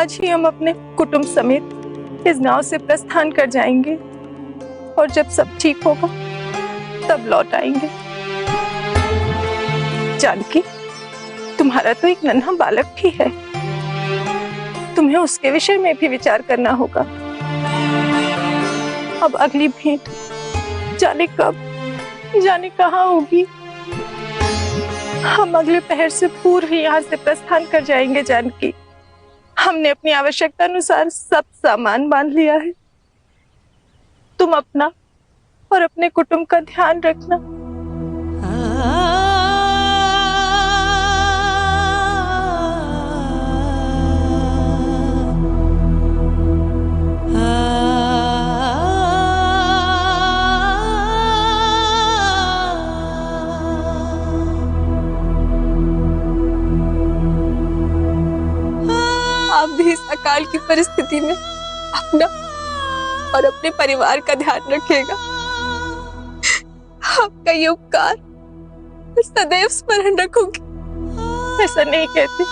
आज ही हम अपने कुटुंब समेत इस गांव से प्रस्थान कर जाएंगे और जब सब ठीक होगा तब लौट आएंगे। जानकी, तुम्हारा तो एक नन्हा बालक भी है, तुम्हें उसके विषय में भी विचार करना होगा। अब अगली भेंट जाने कब, जाने कहाँ होगी। हम अगले पहर से पूर्व ही यहाँ से प्रस्थान कर जाएंगे। जानकी, हमने अपनी आवश्यकता अनुसार सब सामान बांध लिया है। तुम अपना और अपने कुटुंब का ध्यान रखना। आप भी इस अकाल की परिस्थिति में अपना और अपने परिवार का ध्यान रखिएगा। आपका ये उपकार सदैव स्मरण रखूंगी। ऐसा नहीं कहते,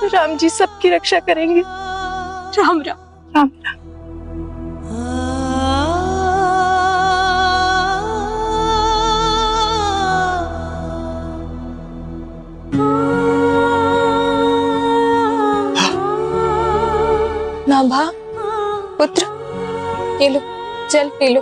राम जी सबकी रक्षा करेंगे। राम राम राम राम। नाभा पुत्र, ये लो जल पी लो।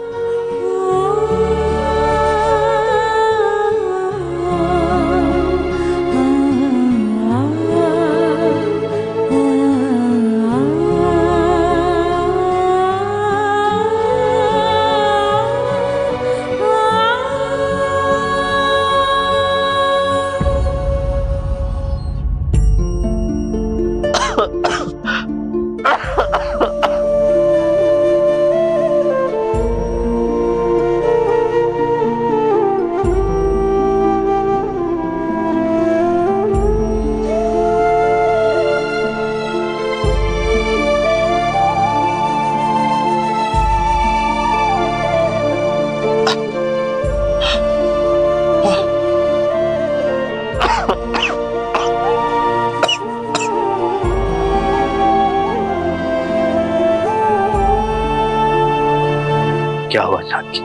क्या हुआ जानकी?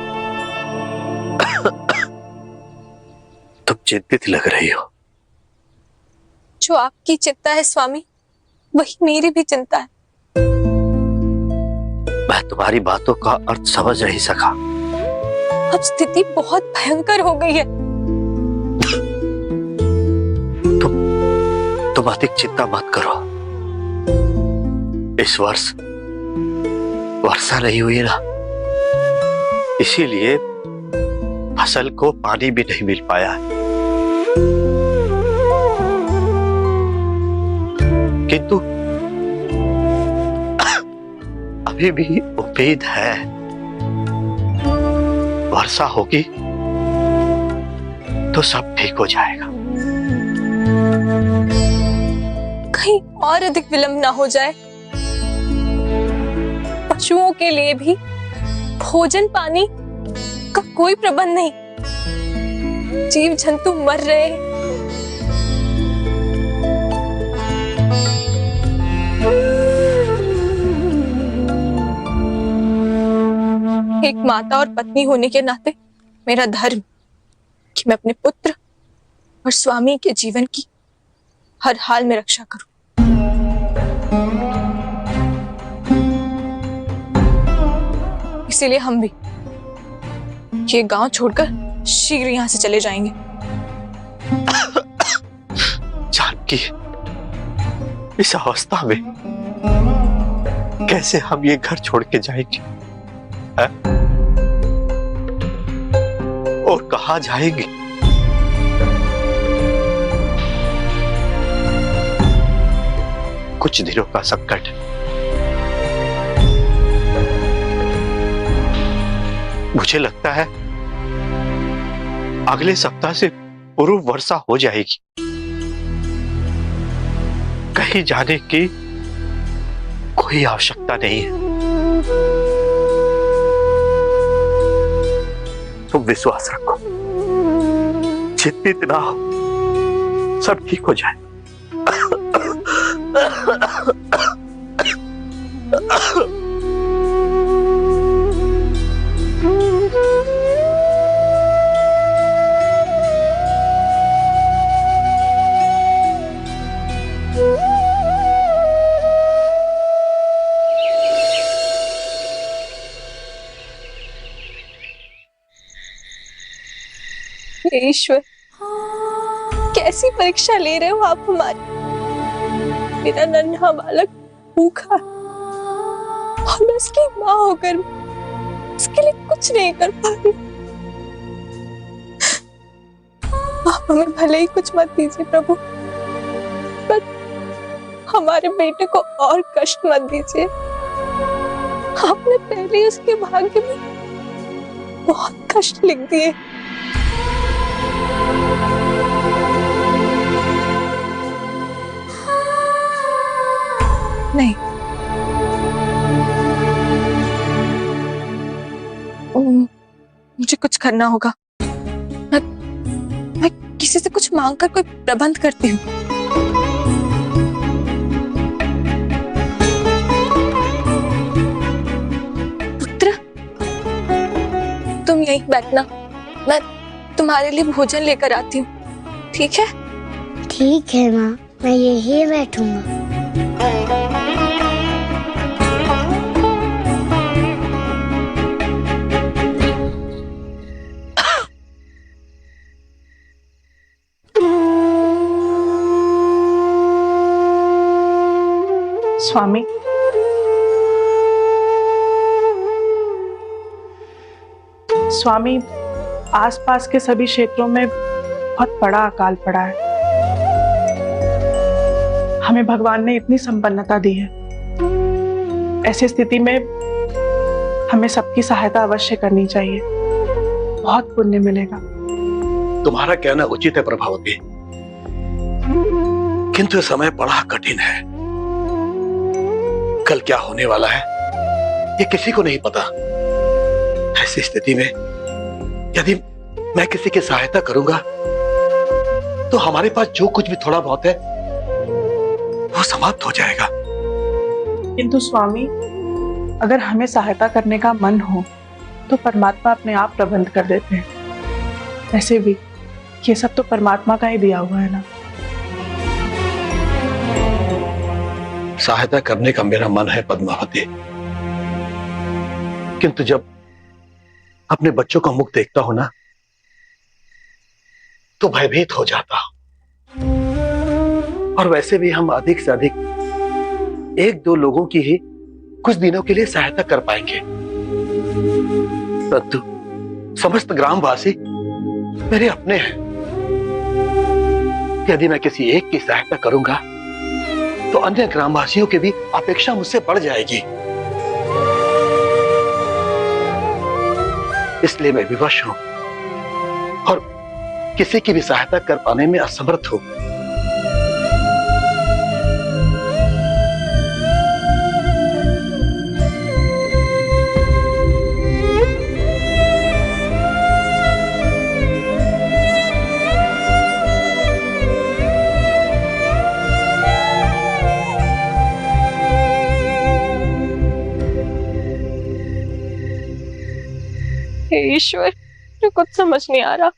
तुम चिंतित लग रही हो। जो आपकी चिंता है स्वामी, वही मेरी भी चिंता है। मैं तुम्हारी बातों का अर्थ समझ नहीं सका। अब स्थिति बहुत भयंकर हो गई है। तुम अधिक चिंता मत करो। इस वर्ष वर्षा नहीं हुई ना, इसीलिए फसल को पानी भी नहीं मिल पाया है। किंतु अभी भी उम्मीद है, वर्षा होगी तो सब ठीक हो जाएगा। कहीं और अधिक विलंब ना हो जाए। पशुओं के लिए भी भोजन पानी का कोई प्रबंध नहीं, जीव जंतु मर रहे हैं। एक माता और पत्नी होने के नाते मेरा धर्म कि मैं अपने पुत्र और स्वामी के जीवन की हर हाल में रक्षा करूं। इसीलिए हम भी ये गांव छोड़कर शीघ्र यहां से चले जाएंगे। जानकी, इस अवस्था में कैसे हम ये घर छोड़ के जाएंगे है? और कहां जाएंगे? कुछ दिनों का संकट है। मुझे लगता है अगले सप्ताह से पूर्व वर्षा हो जाएगी। कहीं जाने की कोई आवश्यकता नहीं है। तुम विश्वास रखो, चिंतित ना हो, सब ठीक हो जाए। ईश्वर, कैसी परीक्षा ले रहे हो आप हमारी। मेरा नन्हा बालक भूखा और मैं उसकी माँ होकर उसके लिए कुछ नहीं कर पा रही। आप हमें भले ही कुछ मत दीजिए प्रभु, पर हमारे बेटे को और कष्ट मत दीजिए। आपने पहले ही उसके भाग्य में बहुत कष्ट लिख दिए। नहीं, मुझे कुछ करना होगा। मैं किसी से कुछ मांगकर कोई प्रबंध करती हूँ। पुत्र, तुम यहीं बैठना, मैं तुम्हारे लिए भोजन लेकर आती हूँ, ठीक है? ठीक है माँ, मैं यहीं बैठूंगा। स्वामी, स्वामी, आसपास के सभी क्षेत्रों में बहुत बड़ा अकाल पड़ा है। हमें भगवान ने इतनी संपन्नता दी है, ऐसी स्थिति में हमें सबकी सहायता अवश्य करनी चाहिए, बहुत पुण्य मिलेगा। तुम्हारा कहना उचित है प्रभावती, किंतु समय बड़ा कठिन है। कल क्या होने वाला है ये किसी को नहीं पता। ऐसी स्थिति में यदि मैं किसी की सहायता करूंगा तो हमारे पास जो कुछ भी थोड़ा बहुत है वो समाप्त हो जाएगा। किंतु स्वामी, अगर हमें सहायता करने का मन हो तो परमात्मा अपने आप प्रबंध कर देते हैं। वैसे भी ये सब तो परमात्मा का ही दिया हुआ है ना। सहायता करने का मेरा मन है पद्मावती, किंतु जब अपने बच्चों का मुख देखता हूं ना तो भयभीत हो जाता हूं। और वैसे भी हम अधिक से अधिक 1-2 लोगों की ही कुछ दिनों के लिए सहायता कर पाएंगे, परंतु समस्त ग्रामवासी मेरे अपने हैं। यदि मैं किसी एक की सहायता करूंगा तो अन्य ग्रामवासियों की भी अपेक्षा मुझसे बढ़ जाएगी। इसलिए मैं विवश हूं और किसी की भी सहायता कर पाने में असमर्थ हूं। ईश्वर, मुझे कुछ समझ नहीं आ रहा।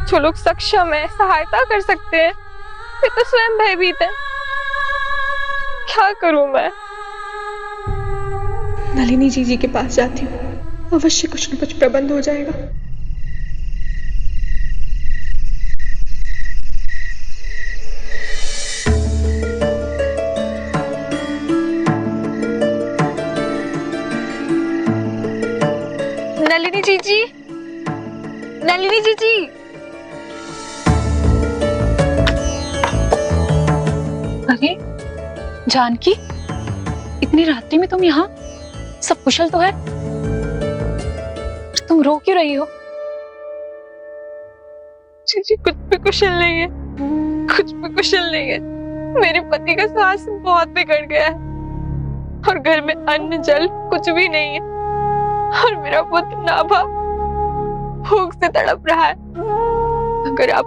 जो लोग सक्षम है, सहायता कर सकते हैं, वे तो स्वयं भयभीत है। क्या करूं मैं? नलिनी जी के पास जाती हूँ, अवश्य कुछ न कुछ प्रबंध हो जाएगा। नलिनी जी, नलिनी जी। अरे जानकी, इतनी रात्रि में तुम यहाँ? सब कुशल तो है? तुम रो क्यों रही हो? जी कुछ भी कुशल नहीं है, कुछ भी कुशल नहीं है। मेरे पति का स्वास्थ्य बहुत बिगड़ गया है और घर में अन्न जल कुछ भी नहीं है और मेरा पुत्र नाभा भूख से तड़प रहा है। अगर आप